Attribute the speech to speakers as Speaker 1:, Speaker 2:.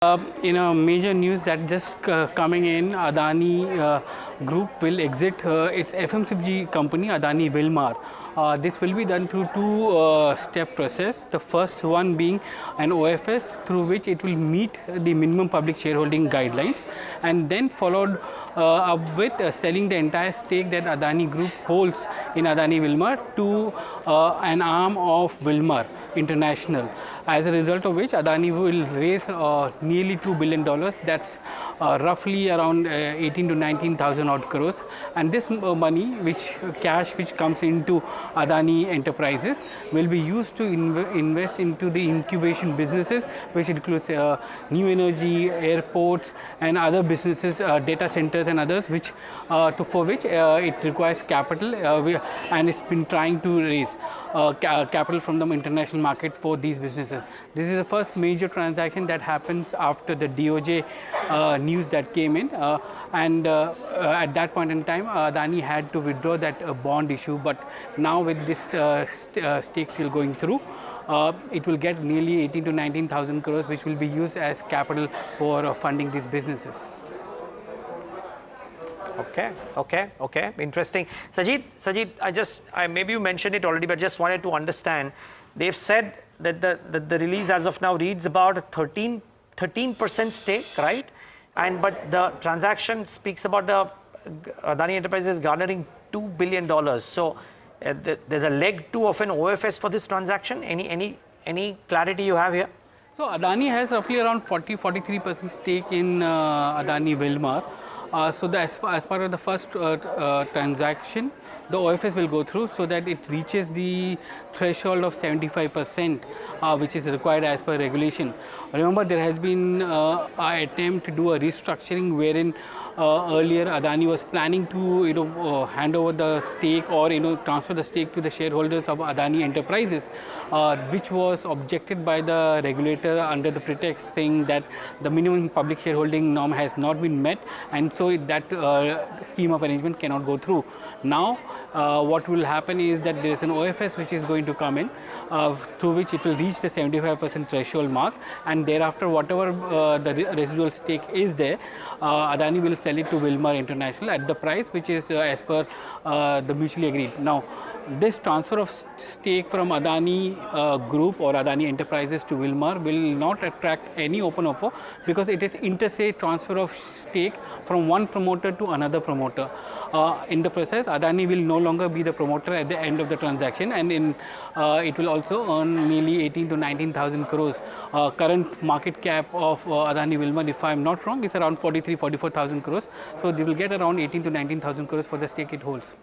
Speaker 1: Major news that just coming in, Adani Group will exit its FMCG company, Adani Wilmar. This will be done through two-step process. The first one being an OFS through which it will meet the minimum public shareholding guidelines, and then followed up with selling the entire stake that Adani Group holds in Adani Wilmar to an arm of Wilmar International. As a result of which, Adani will raise nearly $2 billion. That's roughly around 18 to 19,000 odd crores. And this money, cash which comes into Adani Enterprises, will be used to invest into the incubation businesses, which includes new energy, airports, and other businesses, data centers, and others, for which it requires capital, and it's been trying to raise capital from the international market for these businesses. This is the first major transaction that happens after the DOJ news that came in, and at that point in time, Adani had to withdraw that bond issue. But now with this stake sale going through, it will get nearly 18 to 19,000 crores, which will be used as capital for funding these businesses.
Speaker 2: Okay. Interesting. Sajid, maybe you mentioned it already, but just wanted to understand. They've said that the release as of now reads about a 13% stake, right? But the transaction speaks about the Adani Enterprises garnering $2 billion. So there's a leg 2 of an OFS for this transaction. Any clarity you have here?
Speaker 1: So Adani has roughly around 43% stake in Adani Wilmar. So as part of the first transaction, the OFS will go through so that it reaches the threshold of 75%, which is required as per regulation. Remember, there has been an attempt to do a restructuring wherein earlier Adani was planning to hand over the stake or transfer the stake to the shareholders of Adani Enterprises, which was objected by the regulator under the pretext saying that the minimum public shareholding norm has not been met, and so that scheme of arrangement cannot go through. Now what will happen is that there is an OFS which is going to come in, through which it will reach the 75% threshold mark, and thereafter whatever the residual stake is there, Adani will sell it to Wilmar International at the price which is as per the mutually agreed. Now, this transfer of stake from Adani Group or Adani Enterprises to Wilmar will not attract any open offer, because it is inter-se transfer of stake from one promoter to another promoter. In the process, Adani will no longer be the promoter at the end of the transaction, and it will also earn nearly 18 to 19,000 crores. Current market cap of Adani Wilmar, if I am not wrong, is around 44,000 crores. So they will get around 18 to 19,000 crores for the stake it holds.